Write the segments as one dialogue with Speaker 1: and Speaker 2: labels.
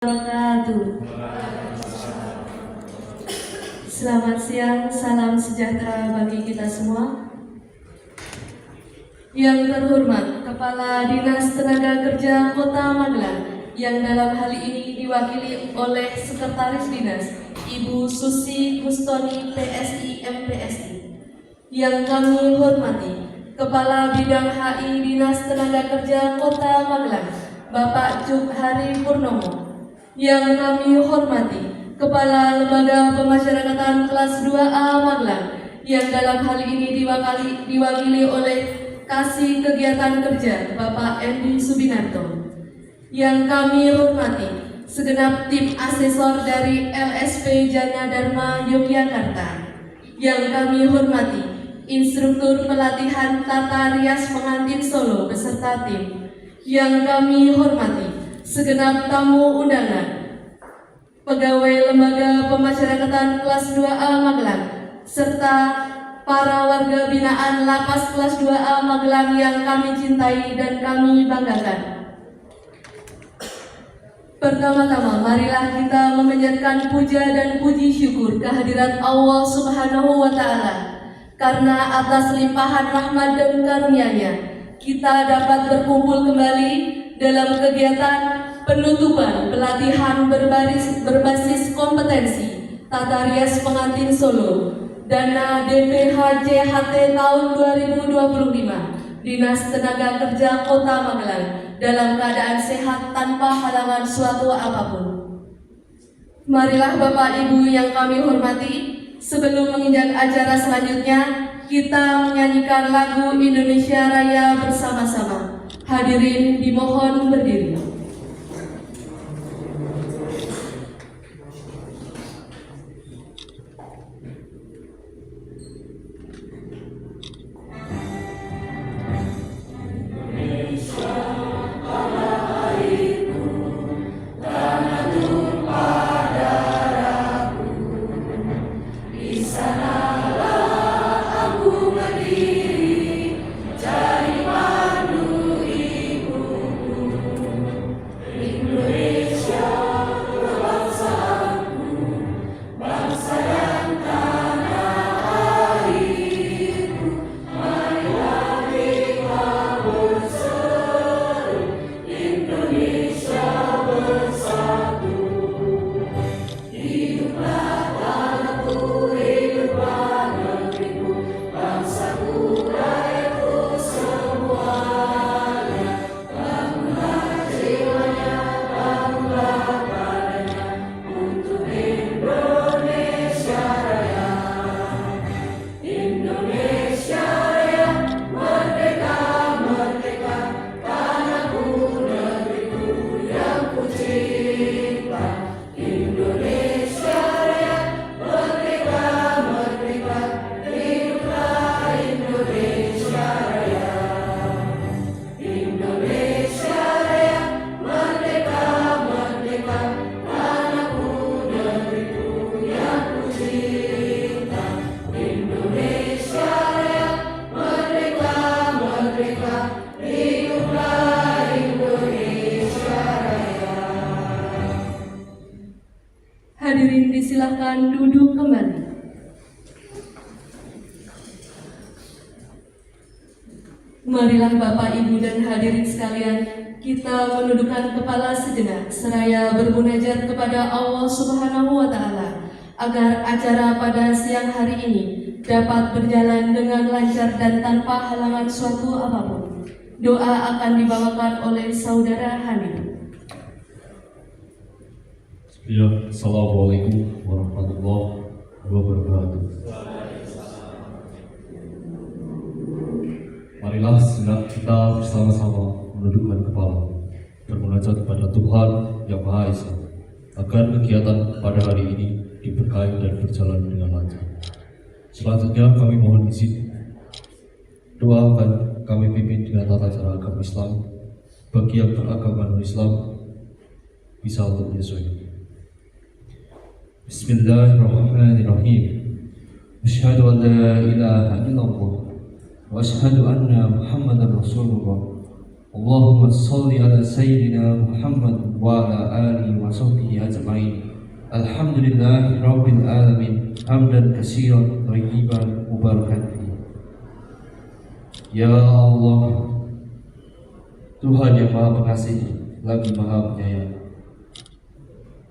Speaker 1: wabarakatuh. Selamat siang, salam sejahtera bagi kita semua. Yang terhormat Kepala Dinas Tenaga Kerja Kota Magelang, yang dalam hal ini diwakili oleh Sekretaris Dinas Ibu Susi Kustoni PSI MPSI. Yang kami hormati Kepala Bidang HI Dinas Tenaga Kerja Kota Magelang, Bapak Jukhari Purnomo. Yang kami hormati Kepala Lembaga Pemasyarakatan Kelas 2A Magelang, yang dalam hal ini diwakili oleh Kasih Kegiatan Kerja Bapak Endi Subinarto. Yang kami hormati segenap tim asesor dari LSP Jana Dharma Yogyakarta. Yang kami hormati instruktur pelatihan tata rias pengantin Solo beserta tim. Yang kami hormati segenap tamu undangan, pegawai Lembaga Pemasyarakatan Kelas 2A Magelang, serta para warga binaan Lapas Kelas 2A Magelang yang kami cintai dan kami banggakan. Pertama-tama, marilah kita memanjatkan puja dan puji syukur kehadirat Allah Subhanahu wa Ta'ala, karena atas limpahan rahmat dan karunia-Nya kita dapat berkumpul kembali dalam kegiatan penutupan pelatihan berbasis kompetensi tata rias pengantin Solo dana DPHJHT tahun 2025 Dinas Tenaga Kerja Kota Magelang dalam keadaan sehat tanpa halangan suatu apapun. Marilah Bapak Ibu yang kami hormati, sebelum menginjak acara selanjutnya, kita menyanyikan lagu Indonesia Raya bersama-sama. Hadirin dimohon berdiri. Hadirin disilahkan duduk kembali. Marilah Bapak, Ibu, dan hadirin sekalian, kita menundukkan kepala sejenak seraya bermunajat kepada Allah Subhanahu wa Ta'ala agar acara pada siang hari ini dapat berjalan dengan lancar dan tanpa halangan suatu apapun. Doa akan dibawakan oleh Saudara Hanif.
Speaker 2: Ya, Assalamualaikum warahmatullahi wabarakatuh. Marilah sejenak kita bersama-sama menundukkan kepala, bermunajat kepada Tuhan Yang Maha Esa, agar kegiatan pada hari ini diberkahi dan berjalan dengan lancar. Selanjutnya kami mohon izin doa akan kami pimpin dengan tata cara agama Islam. Bagi yang beragama non-Islam bisa untuk menyesuaikan. Bismillahirrahmanirrahim. Asyhadu an la ilaha illallah wa asyhadu anna Muhammadar Rasulullah. Allahumma shalli ala sayyidina Muhammad wa ala alihi wa sahbihi Alhamdulillahi Rabbil Alamin. Hamdan katsiran thayyiban mubarakan fi. Ya Allah, Tuhan yang Maha Pengasih lagi Maha Penyayang,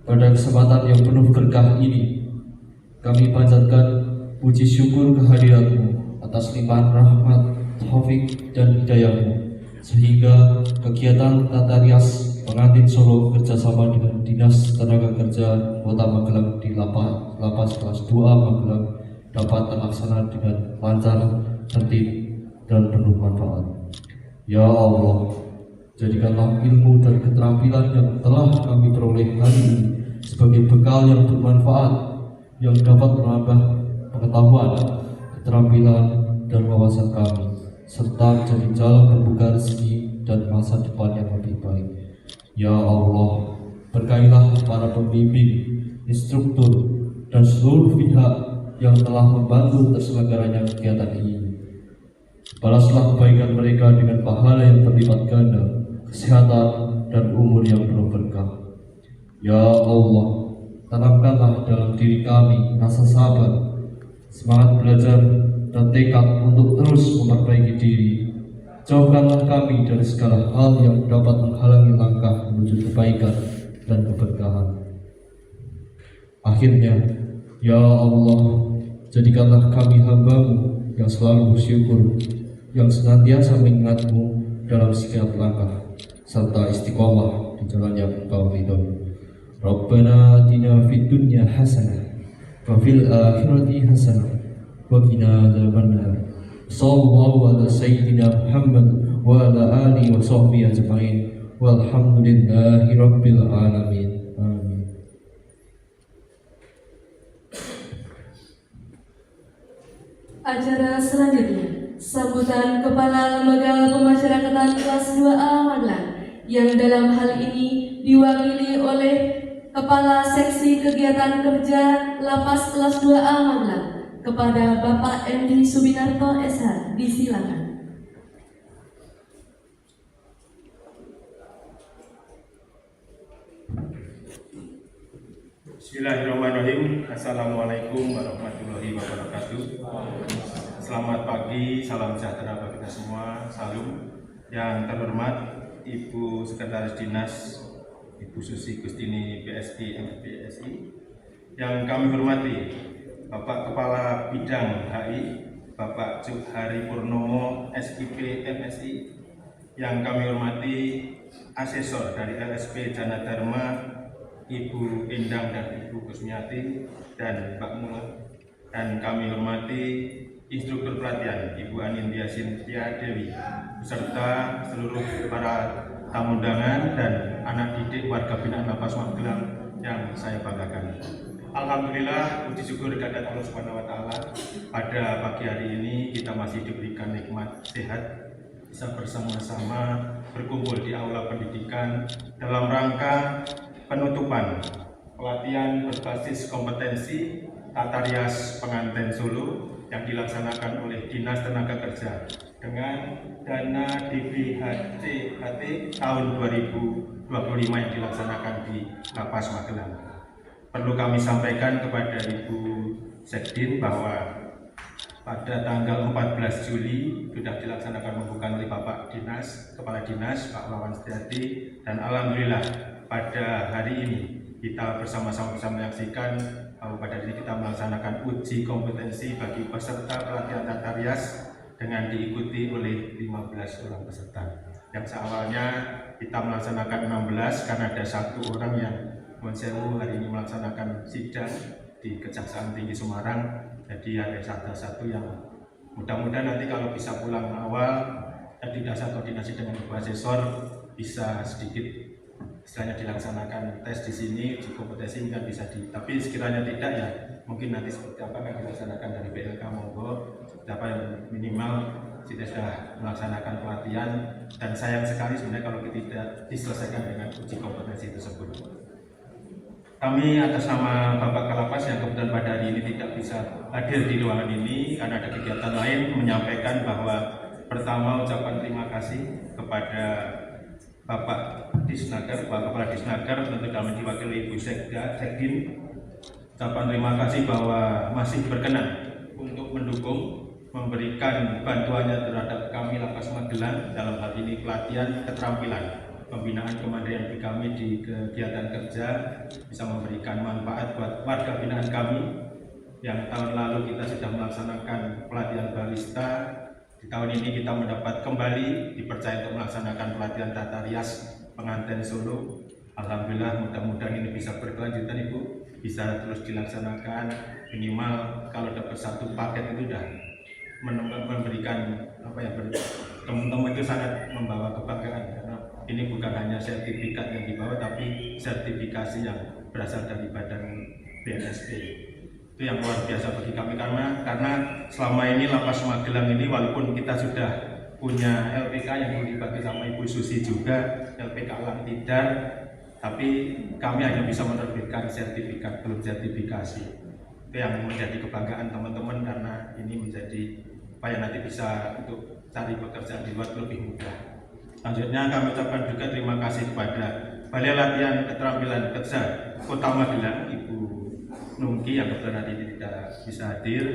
Speaker 2: pada kesempatan yang penuh berkah ini, kami panjatkan puji syukur kehadirat-Mu atas limpahan rahmat, taufik, dan hidayah-Mu, sehingga kegiatan tata rias pengantin Solo kerjasama dengan Dinas Tenaga Kerja Kota Magelang di lapas kelas 2A Magelang dapat terlaksana dengan lancar, tertib, dan penuh manfaat. Ya Allah, jadikanlah ilmu dan keterampilan yang telah kami peroleh hari ini sebagai bekal yang bermanfaat, yang dapat menambah pengetahuan, keterampilan, dan wawasan kami, serta menjadi jalan membuka rezeki dan masa depan yang lebih baik. Ya Allah, berkailah para pembimbing, instruktur, dan seluruh pihak yang telah membantu terselenggaranya kegiatan ini. Balaslah kebaikan mereka dengan pahala yang berlipat ganda, kesehatan, dan umur yang penuh berkah. Ya Allah, tanamkanlah dalam diri kami rasa sabar, semangat belajar, dan tekad untuk terus memperbaiki diri. Jauhkanlah kami dari segala hal yang dapat menghalangi langkah menuju kebaikan dan keberkahan. Akhirnya, ya Allah, jadikanlah kami hamba-Mu yang selalu bersyukur, yang senantiasa mengingat-Mu dalam setiap langkah, serta istiqomah di jalan yang Engkau ridhoi. Rabbana atina fid dunya hasanah wa fil akhirati hasanah wa qina adzabannar. Sallallahu ala sayyidina Muhammad wa ala alihi wa sahbihi ajma'in. Walhamdulillahi rabbil alamin. Amin.
Speaker 1: Acara selanjutnya, sambutan Kepala Lembaga Pemasyarakatan kelas 2A Magelang, yang dalam hal ini diwakili oleh Kepala Seksi Kegiatan Kerja Lapas kelas 2A Magelang, kepada Bapak Endi Subinarto SH. Disilakan.
Speaker 3: Bismillahirrahmanirrahim. Assalamualaikum warahmatullahi wabarakatuh. Selamat pagi, salam sejahtera bagi kita semua. Salam. Yang terhormat Ibu Sekretaris Dinas Ibu Susi Gustini PSI MPSI. Yang kami hormati Bapak Kepala Bidang HI Bapak Juhari Purnomo SIP MSI. Yang kami hormati Asesor dari LSP Jana Dharma Ibu Endang dan Ibu Kusmiati dan Mbak Mula. Dan kami hormati instruktur pelatihan Ibu Anindya Sintia Dewi beserta seluruh para tamu undangan dan anak didik warga binaan Lapas Magelang yang saya banggakan. Alhamdulillah, puji syukur kehadirat Allah Subhanahu wa taala. Pada pagi hari ini kita masih diberikan nikmat sehat, bisa bersama-sama berkumpul di aula pendidikan dalam rangka penutupan pelatihan berbasis kompetensi tata rias pengantin Solo yang dilaksanakan oleh Dinas Tenaga Kerja dengan dana DBHT tahun 2025 yang dilaksanakan di Lapas Magelang. Perlu kami sampaikan kepada Ibu Sekdin bahwa pada tanggal 14 Juli sudah dilaksanakan pembukaan oleh Bapak Dinas, Kepala Dinas Pak Wawan Setiati, dan alhamdulillah pada hari ini kita bersama-sama bisa menyaksikan bahwa pada hari ini kita melaksanakan uji kompetensi bagi peserta pelatihan tata rias dengan diikuti oleh 15 orang peserta. Yang seawalnya kita melaksanakan 16 karena ada satu orang yang Monsewu hari ini melaksanakan sidang di Kejaksaan Tinggi Semarang. Jadi ada satu yang mudah-mudahan nanti kalau bisa pulang awal dan tidak satu koordinasi dengan Ibu Asesor bisa sedikit istilahnya dilaksanakan tes di sini di kompetensi mungkin bisa tapi sekiranya tidak ya mungkin nanti seperti apa akan dilaksanakan dari BLK monggo siapa yang minimal sudah melaksanakan pelatihan dan sayang sekali sebenarnya kalau tidak diselesaikan dengan uji kompetensi tersebut. Kami atas nama Bapak Kalapas yang kebetulan pada hari ini tidak bisa hadir di ruangan ini karena ada kegiatan lain menyampaikan bahwa pertama ucapan terima kasih kepada Bapak Disnaker, Bapak Kepala Disnaker tentu kami diwakili Ibu Sekdin ucapan terima kasih bahwa masih berkenan untuk mendukung, memberikan bantuannya terhadap kami Lapas Magelang dalam hal ini pelatihan keterampilan pembinaan kemandirian kami di kegiatan kerja, bisa memberikan manfaat buat warga binaan kami yang tahun lalu kita sudah melaksanakan pelatihan barista. Di tahun ini kita mendapat kembali dipercaya untuk melaksanakan pelatihan tata rias pengantin Solo. Alhamdulillah, mudah-mudahan ini bisa berkelanjutan Ibu, bisa terus dilaksanakan. Minimal kalau dapat satu paket itu sudah memberikan teman-teman itu sangat membawa kebanggaan, karena ini bukan hanya sertifikat yang dibawa tapi sertifikasi yang berasal dari badan BNSP. Itu yang luar biasa bagi kami, karena selama ini Lapas Magelang ini walaupun kita sudah punya LPK yang dibagi sama Ibu Susi juga, LPK Alam Tidar, tapi kami hanya bisa menerbitkan sertifikat, belum sertifikasi. Itu yang menjadi kebanggaan teman-teman, karena ini menjadi supaya nanti bisa untuk cari pekerjaan di luar lebih mudah. Selanjutnya kami ucapkan juga terima kasih kepada Balai Latihan Keterampilan Kerja Kota Magelang, Ibu Nungki yang kebetulan hari ini tidak bisa hadir.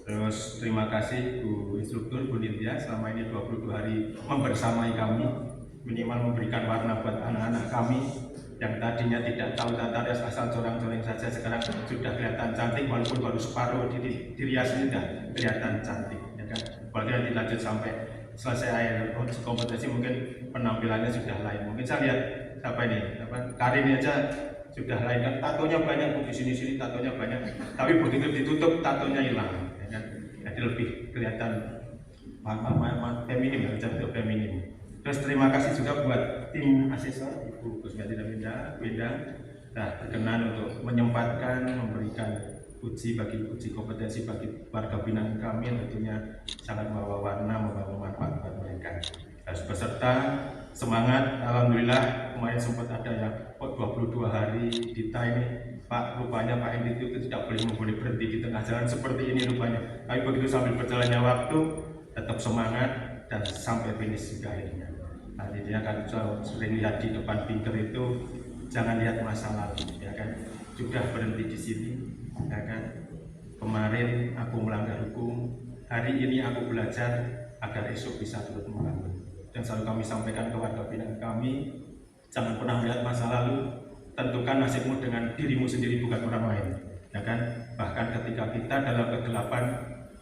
Speaker 3: Terus terima kasih Bu Instruktur, Bu Nindya, selama ini 22 hari membersamai kami, minimal memberikan warna buat anak-anak kami yang tadinya tidak tahu tata rias, asal corang-coreng saja, sekarang sudah kelihatan cantik walaupun baru separuh dirias ini sudah kelihatan cantik, ya kan? Apalagi dilanjut sampai selesai akhir kompetisi mungkin penampilannya sudah lain. Mungkin saya lihat Karin aja sudah lain, kan tatonya banyak di sini tatonya banyak, tapi begitu ditutup tatonya hilang, ya kan? Jadi lebih kelihatan feminim, ya, cantik feminim. Terus terima kasih juga buat tim asesor Ibu Kusmiati dan Winda, berkenan untuk menyempatkan memberikan uji kompetensi bagi warga binaan kami, yang tentunya sangat membawa warna, membawa manfaat buat mereka. Harus beserta semangat. Alhamdulillah kemarin sempat ada yang 22 hari Dita ini, Pak, rupanya Pak Endi itu tidak boleh berhenti di tengah jalan seperti ini rupanya. Tapi begitu sambil berjalannya waktu tetap semangat dan sampai finish juga akhirnya. Nah, dia kan sering lihat di depan pinker itu, jangan lihat masa lalu, ya kan? Sudah berhenti di sini, ya kan? Kemarin aku melanggar hukum, hari ini aku belajar agar esok bisa turut melanggar. Dan selalu kami sampaikan ke warga binaan kami, jangan pernah melihat masa lalu, tentukan nasibmu dengan dirimu sendiri, bukan orang lain, ya kan? Bahkan ketika kita dalam kegelapan,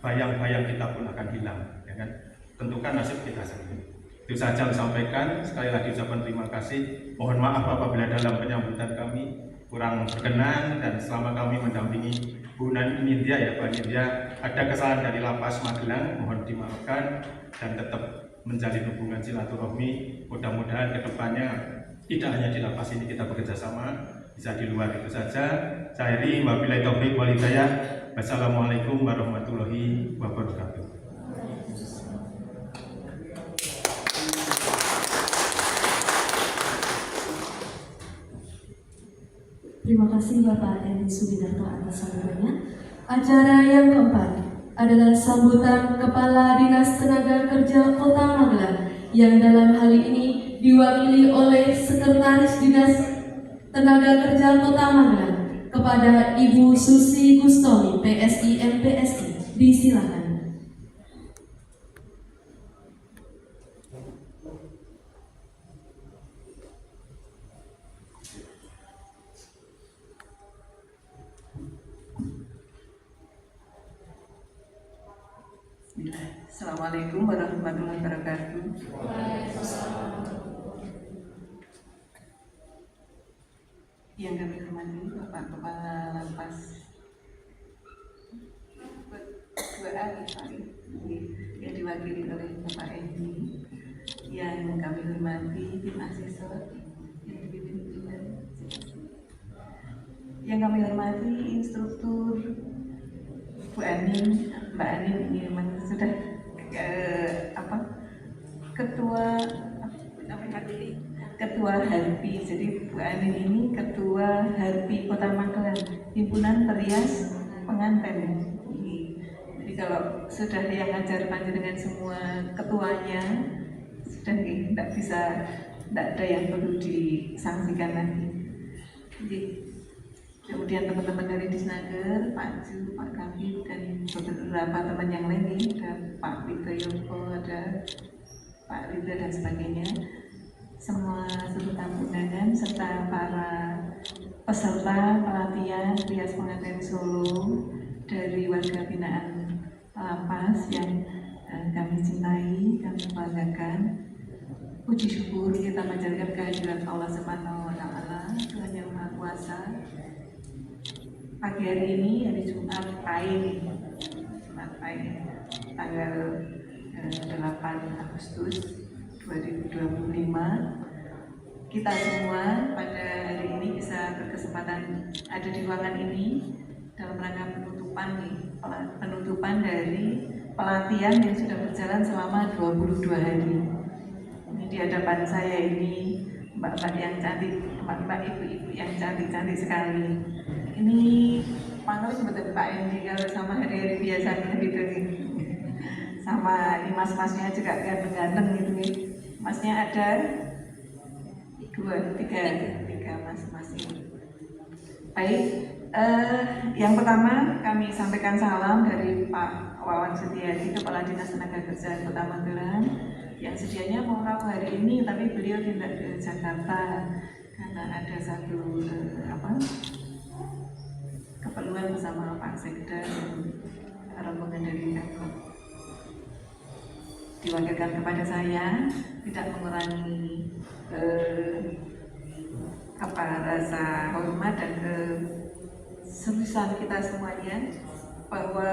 Speaker 3: bayang-bayang kita pun akan hilang, ya kan? Tentukan nasib kita sendiri. Itu saja disampaikan. Sekali lagi ucapan terima kasih. Mohon maaf apabila dalam penyambutan kami kurang berkenan, dan selama kami mendampingi Bu Nindya, ya Pak Nindya, ada kesalahan dari Lapas Magelang, mohon dimaafkan, dan tetap menjalin hubungan silaturahmi. Mudah-mudahan kedepannya tidak hanya di lapas ini kita bekerja sama, bisa di luar. Itu saja. Saya Heri, wabillahi taufiq wal hidayah. Wassalamualaikum warahmatullahi wabarakatuh.
Speaker 1: Terima kasih Bapak Endi Sudidarto atas sambutannya. Acara yang keempat adalah sambutan Kepala Dinas Tenaga Kerja Kota Magelang, yang dalam hal ini diwakili oleh Sekretaris Dinas Tenaga Kerja Kota Magelang kepada Ibu Susi Gustomi, PSI MPSI. Disilakan.
Speaker 4: Assalamualaikum warahmatullahi wabarakatuh. Yang kami hormati Bapak Kepala Lapas 2A yang diwakili oleh Bapak Endi, yang kami hormati tim asesor yang dipimpin yang kami hormati instruktur Bu Anin, Mbak Anin, ini memang sudah ketua Harpi. Jadi Bu Anin ini ketua Harpi Kota Magelang, himpunan perias pengantin. Jadi kalau sudah yang ngajar panjenengan semua ketuanya, sudah tidak ada yang perlu disangsikan lagi. Jadi Kemudian teman-teman dari Disnaker, Pak Ju, Pak Kabit, dan beberapa teman yang lain nih, ada Pak Vito Yoko, ada Pak Rida dan sebagainya. Semua seluruh tamu undangan serta para peserta pelatihan Rias Pengantin Solo dari warga binaan Lapas yang kami cintai, kami banggakan. Puji syukur kita panjatkan kehadirat Allah Subhanahu wa Ta'ala, Tuhan yang Maha Kuasa. Pagi hari ini, hari Jumat Pahing, tanggal 8 Agustus 2025, kita semua pada hari ini bisa berkesempatan ada di ruangan ini dalam rangka penutupan dari pelatihan yang sudah berjalan selama 22 hari. Ini di hadapan saya ini mbak-mbak yang cantik, mbak-mbak ibu-ibu yang cantik-cantik sekali. Ini panggil sebentar Pak Endi kalau sama hari-hari biasanya gitu nih. Sama ini mas-masnya juga ganteng-ganteng gitu nih. Masnya ada 3 mas-mas ini. Baik, yang pertama kami sampaikan salam dari Pak Wawan Setiadi, Kepala Dinas Tenaga Kerja Kota Magelang, yang sedianya mau rabu hari ini, tapi beliau tidak ke Jakarta karena ada satu keperluan bersama Pak Sekda dan rombongan dari Pemkot. Diwakilkan kepada saya, tidak mengurangi rasa hormat dan keseriusan kita semuanya, bahwa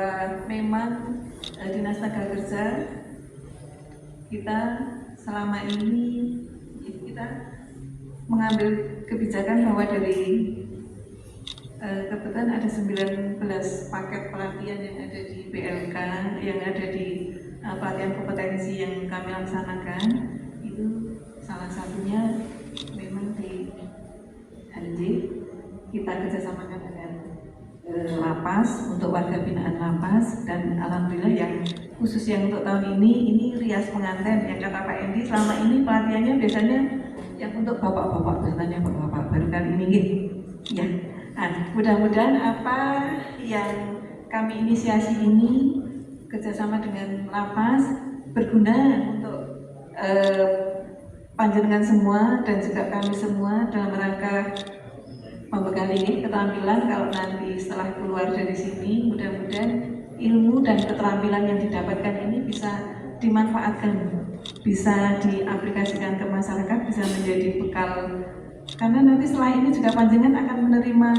Speaker 4: memang Dinas Tenaga Kerja kita selama ini kita mengambil kebijakan bahwa dari kebetulan ada 19 paket pelatihan yang ada di BLK, yang ada di pelatihan kompetensi yang kami laksanakan, itu salah satunya memang di Hanji. Kita kerjasamakan dengan Lapas untuk warga binaan Lapas, dan alhamdulillah yang khusus yang untuk tahun ini rias pengantin yang kata Pak Endi, selama ini pelatihannya biasanya yang untuk bapak-bapak, biasanya bapak-bapak, baru kali ini gitu ya. Nah, mudah-mudahan apa yang kami inisiasi ini kerjasama dengan Lapas berguna untuk panjenengan semua dan juga kami semua dalam rangka membekali keterampilan kalau nanti setelah keluar dari sini, mudah-mudahan ilmu dan keterampilan yang didapatkan ini bisa dimanfaatkan, bisa diaplikasikan ke masyarakat, bisa menjadi bekal, karena nanti setelah ini juga panjenengan akan menerima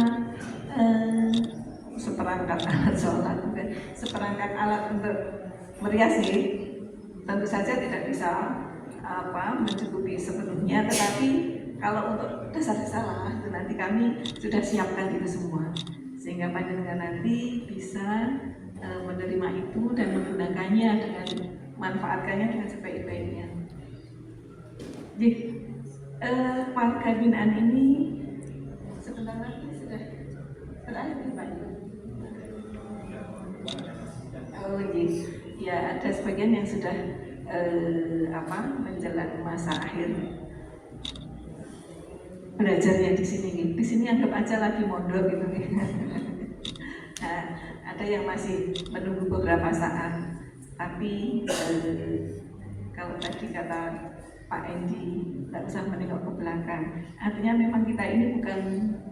Speaker 4: seperangkat alat sholat, seperangkat alat untuk merias nih. Tentu saja tidak bisa mencukupi sepenuhnya, tetapi kalau untuk dasar-dasar itu nanti kami sudah siapkan itu semua, sehingga panjenengan nanti bisa menerima itu dan menggunakannya dengan manfaatkannya dengan sebaik-baiknya. Jadi warga binaan ini sebentar lagi sudah berakhir Pak. Oh iya, ya ada sebagian yang sudah menjelang masa akhir belajarnya di sini. Di sini anggap aja lagi mondok gitu nih. Nah, ada yang masih menunggu beberapa saat, tapi kalau tadi kata Pak Endi tidak usah menengok ke belakang, artinya memang kita ini bukan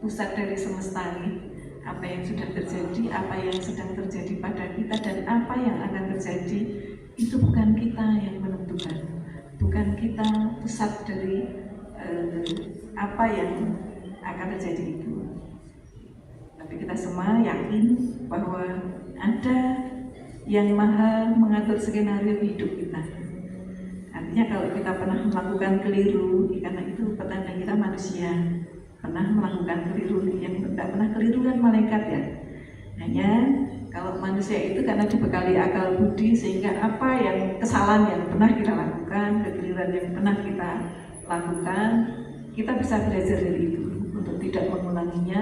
Speaker 4: pusat dari semesta nih. Apa yang sudah terjadi, apa yang sedang terjadi pada kita, dan apa yang akan terjadi itu bukan kita yang menentukan, bukan kita pusat dari apa yang akan terjadi itu. Tapi kita semua yakin bahwa ada yang maha mengatur skenario hidup kita. Artinya kalau kita pernah melakukan keliru, karena itu petanda kita manusia, pernah melakukan keliru, yang tidak pernah keliru kan malaikat ya. Hanya kalau manusia itu karena dibekali akal budi, sehingga apa yang kesalahan yang pernah kita lakukan, kekeliruan yang pernah kita lakukan, kita bisa belajar dari itu untuk tidak mengulanginya,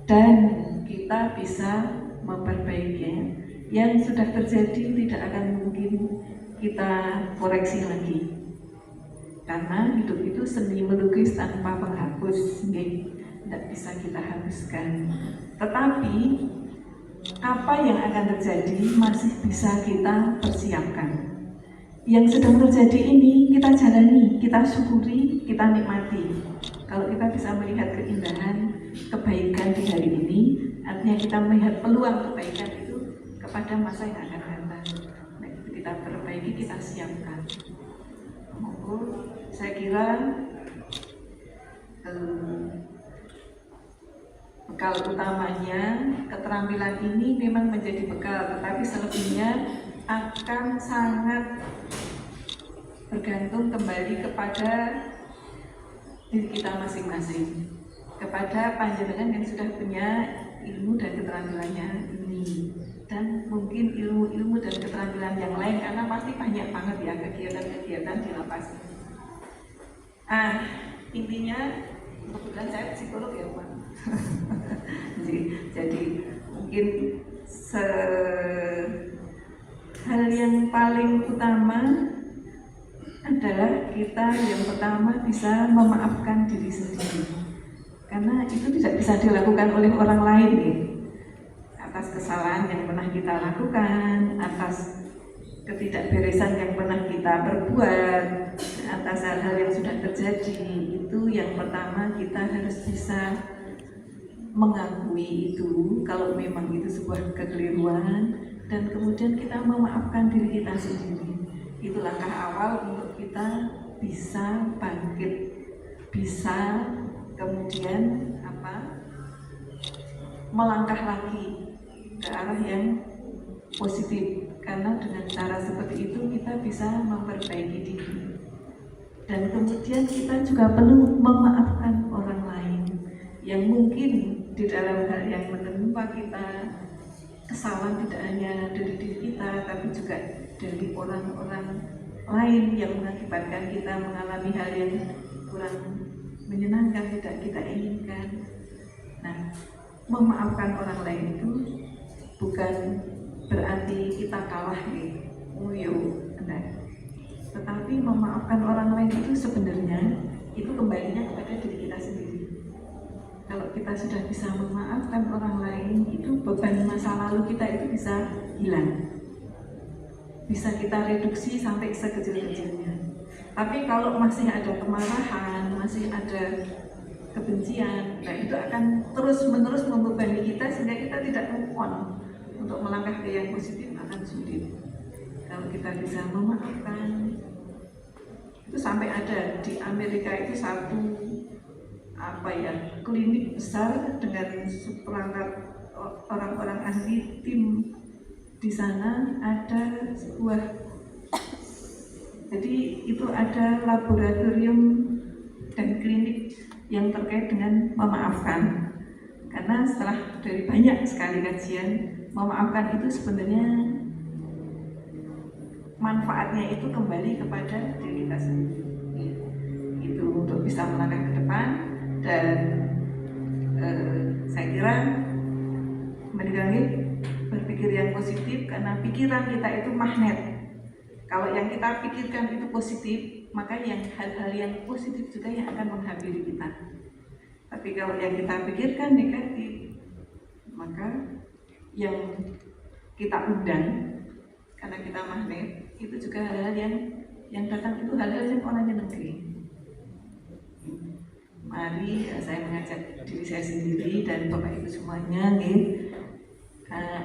Speaker 4: dan kita bisa memperbaikinya. Yang sudah terjadi tidak akan mungkin kita koreksi lagi, karena hidup itu seni melukis tanpa penghapus. tidak bisa kita habiskan. Tetapi apa yang akan terjadi masih bisa kita persiapkan. Yang sedang terjadi ini kita jalani, kita syukuri, kita nikmati. Kalau kita bisa melihat keindahan, kebaikan di hari ini, artinya kita melihat peluang kebaikan itu kepada masa yang akan datang. Nah, itu kita perbaiki, kita siapkan. Monggo, saya kira bekal utamanya, keterampilan ini memang menjadi bekal, tetapi selebihnya akan sangat bergantung kembali kepada diri kita masing-masing, kepada panjenengan yang sudah punya ilmu dan keterampilannya ini, dan mungkin ilmu-ilmu dan keterampilan yang lain, karena pasti banyak banget ya kegiatan-kegiatan di lapas. Intinya kebetulan saya psikolog ya Pak. Jadi mungkin hal yang paling utama adalah kita yang pertama bisa memaafkan diri sendiri, karena itu tidak bisa dilakukan oleh orang lain ya. Atas kesalahan yang pernah kita lakukan, atas ketidakberesan yang pernah kita perbuat, atas hal-hal yang sudah terjadi, itu yang pertama kita harus bisa mengakui itu kalau memang itu sebuah kekeliruan, dan kemudian kita memaafkan diri kita sendiri. Itu langkah awal untuk kita bisa bangkit, bisa kemudian melangkah lagi ke arah yang positif, karena dengan cara seperti itu kita bisa memperbaiki diri, dan kemudian kita juga perlu memaafkan orang lain yang mungkin di dalam hal yang menimpa kita, kesalahan tidak hanya dari diri kita tapi juga dari orang-orang lain yang mengakibatkan kita mengalami hal yang kurang menyenangkan, tidak kita inginkan. Nah, memaafkan orang lain itu bukan berarti kita kalah tetapi memaafkan orang lain itu sebenarnya itu kembalinya kepada diri kita sendiri. Kalau kita sudah bisa memaafkan orang lain, itu beban masa lalu kita itu bisa hilang, bisa kita reduksi sampai sekecil-kecilnya. Tapi kalau masih ada kemarahan, masih ada kebencian, nah itu akan terus-menerus membebani kita sehingga kita tidak move on. Untuk melangkah ke yang positif akan sulit. Kalau kita bisa memaafkan, itu sampai ada di Amerika itu satu klinik besar dengan seperangkat orang-orang ahli tim. Di sana ada sebuah, jadi itu ada laboratorium dan klinik yang terkait dengan memaafkan. Karena setelah dari banyak sekali kajian, memaafkan itu sebenarnya manfaatnya itu kembali kepada diri kita sendiri. Itu untuk bisa melangkah ke depan, dan saya kira meninggalkan berpikir yang positif, karena pikiran kita itu magnet. Kalau yang kita pikirkan itu positif, maka yang hal-hal yang positif juga yang akan menghampiri kita. Tapi kalau yang kita pikirkan negatif, maka yang kita undang, karena kita magnet, itu juga hal-hal yang datang itu hal-hal yang orangnya negeri. Mari saya mengajak diri saya sendiri dan Bapak Ibu semuanya,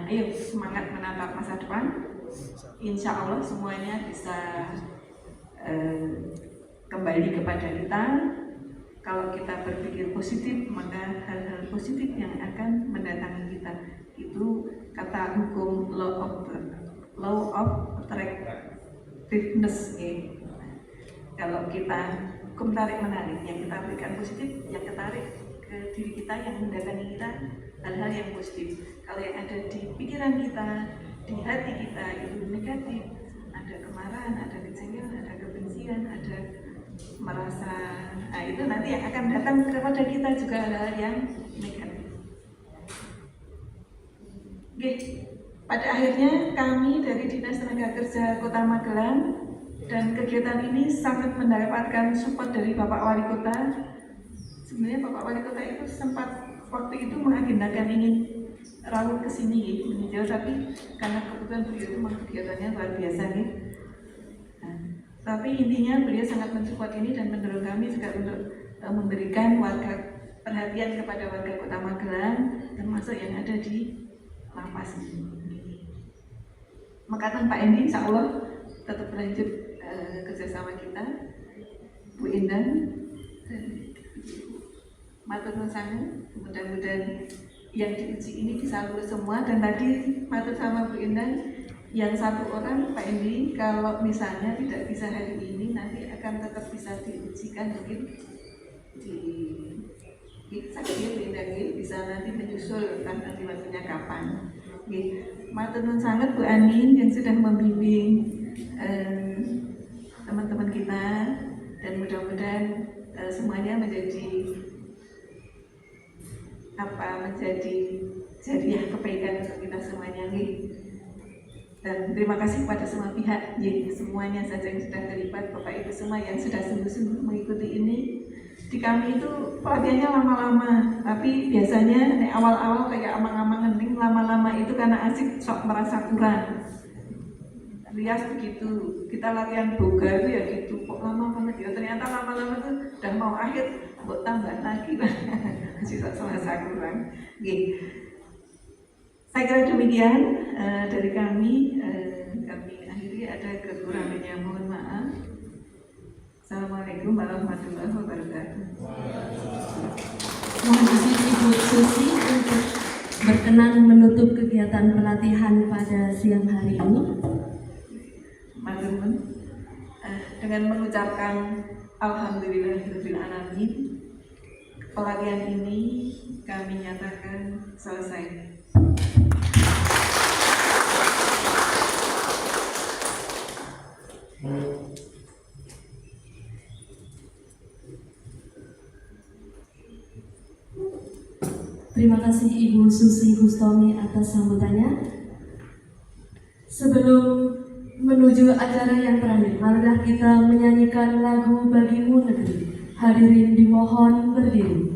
Speaker 4: ayo semangat menatap masa depan. Insya Allah semuanya bisa kembali kepada kita. Kalau kita berpikir positif, maka hal-hal positif yang akan mendatangi kita. Itu kata hukum law of attractiveness. Kalau kita hukum tarik menarik, yang kita berikan positif, yang ketarik ke diri kita, yang mendatangi kita hal-hal yang positif. Kalau yang ada di pikiran kita, di hati kita itu negatif, ada kemarahan, ada kejengkelan, ada kebencian, ada merasa, nah itu nanti yang akan datang kepada kita juga hal-hal yang negatif. Oke, pada akhirnya kami dari Dinas Tenaga Kerja Kota Magelang, dan kegiatan ini sangat mendapatkan support dari Bapak Wali Kota. sebenarnya Bapak Wali Kota itu sempat waktu itu mengagendakan ingin rawuh ke sini meninjau, tapi karena kebetulan beliau itu memang kegiatannya luar biasa nih. Nah, tapi intinya beliau sangat mensupport ini dan mendorong kami juga untuk memberikan perhatian kepada warga Kota Magelang, termasuk yang ada di lapas ini. Maka Pak Endi insya Allah tetap lanjut kerjasama kita, Bu Indah dan matur nuwun sangat. Mudah-mudahan yang diuji ini bisa lulus semua. Dan tadi matur sama Bu Indah, yang satu orang Pak Endi kalau misalnya tidak bisa hari ini nanti akan tetap bisa diujikan mungkin di sakit Bu Indah bisa nanti menyusul entah nanti waktunya kapan. Matur nuwun sangat Bu Ani yang sudah membimbing teman-teman kita, dan mudah-mudahan semuanya menjadi jariah kebaikan untuk kita semuanya. Dan terima kasih kepada semua pihak, semuanya saja yang sudah terlibat, Bapak Ibu semua yang sudah sungguh-sungguh mengikuti ini. Di kami itu pelatihannya lama-lama, tapi biasanya awal-awal kayak amang-amang ngening, lama-lama itu karena asik sok merasa kurang. Rias begitu, kita latihan boga itu ya gitu, kok lama banget ya, ternyata lama-lama tuh udah mau akhir, kok tambah lagi lah, masih sok merasa kurang. Saya kira demikian dari kami akhiri, ada kekurangannya mohon maaf. Assalamualaikum warahmatullahi wabarakatuh.
Speaker 1: Mohon izin Ibu Susi untuk berkenan menutup kegiatan pelatihan pada siang hari ini.
Speaker 4: Matur dengan mengucapkan alhamdulillahirabbil alamin, pelatihan ini kami nyatakan selesai.
Speaker 1: Terima kasih Ibu Susi Gustomi atas sambutannya. Sebelum menuju acara yang terakhir, marilah kita menyanyikan lagu Bagimu Negeri. Hadirin dimohon berdiri.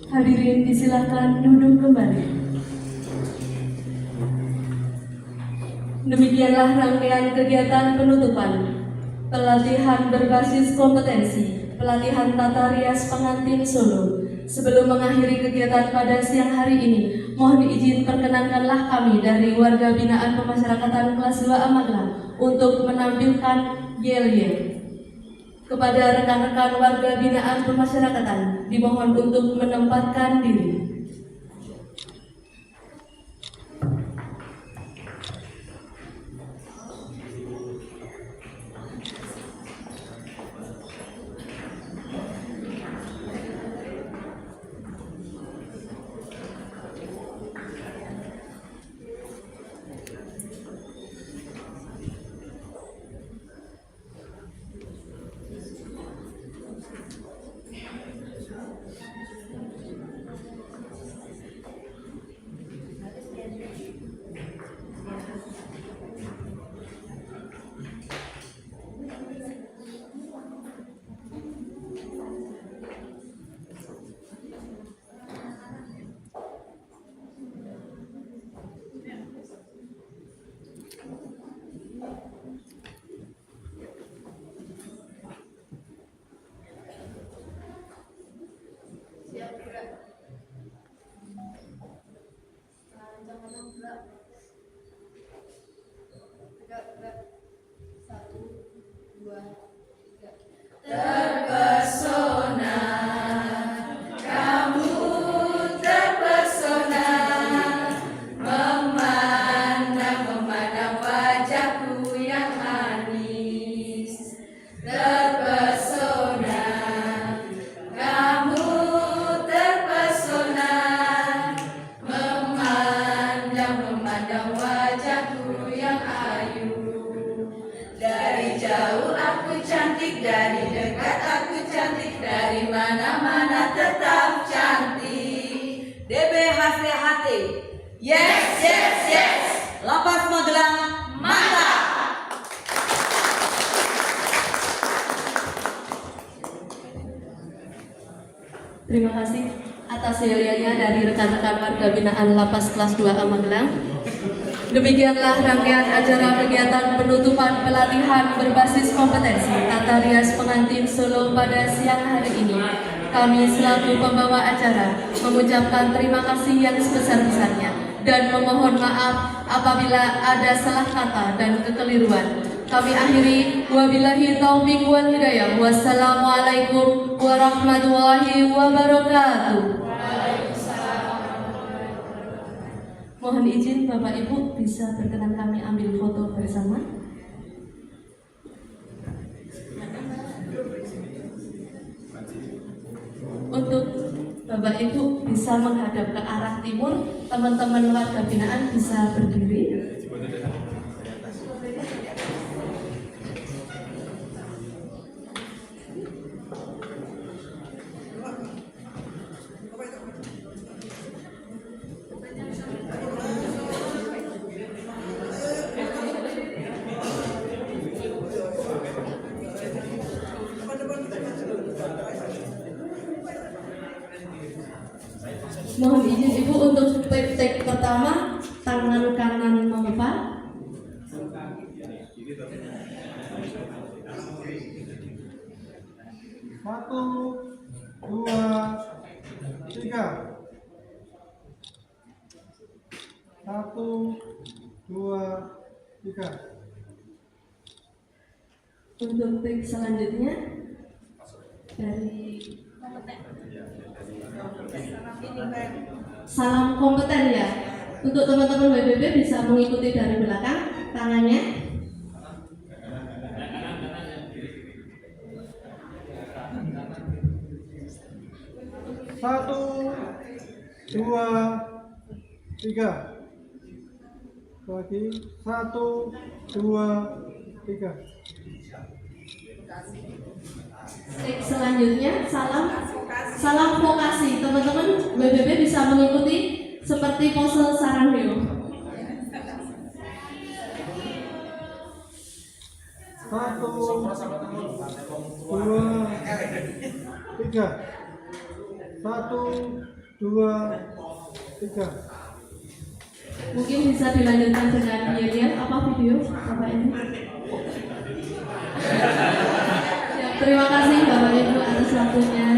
Speaker 1: Hadirin disilakan duduk kembali. Demikianlah rangkaian kegiatan penutupan pelatihan berbasis kompetensi, pelatihan tata rias pengantin Solo. Sebelum mengakhiri kegiatan pada siang hari ini, mohon izin perkenankanlah kami dari warga binaan pemasyarakatan kelas 2 Magelang untuk menampilkan yel-yel. Kepada rekan-rekan warga binaan pemasyarakatan, dimohon untuk menempatkan diri.
Speaker 5: dekat aku cantik, dari mana-mana tetap cantik. DBHCHT, yes, yes, yes. Lapas Magelang, mantap.
Speaker 1: Terima kasih atas yel-yelnya dari rekan-rekan warga binaan Lapas Kelas 2A Magelang. Demikianlah rangkaian acara kegiatan penutupan pelatihan berbasis kompetensi tata rias pengantin Solo pada siang hari ini. Kami selaku pembawa acara mengucapkan terima kasih yang sebesar-besarnya dan memohon maaf apabila ada salah kata dan kekeliruan. Kami akhiri, wabillahi taufiq wal hidayah. Wassalamualaikum warahmatullahi wabarakatuh. Mohon izin Bapak Ibu bisa berkenan kami ambil foto bersama. Untuk Bapak Ibu bisa menghadap ke arah timur, teman-teman warga binaan bisa berdiri. Mohon izin Ibu untuk take pertama, tangan kanan mengepak.
Speaker 6: Satu, dua, tiga. Satu, dua, tiga.
Speaker 1: Untuk take selanjutnya dari salam kompeten ya. Untuk teman-teman WBB bisa mengikuti dari belakang tangannya.
Speaker 6: Satu, dua, tiga. Lagi. Satu, dua, tiga.
Speaker 1: Take selanjutnya salam vokasi. Teman-teman WBB bisa mengikuti seperti pose Sarangdeo.
Speaker 6: Satu, dua, tiga. Satu, dua, tiga.
Speaker 1: Mungkin bisa dilanjutkan dengan yel-yel apa video Bapak ini. Ya, terima kasih Bapak Ibu atas waktunya.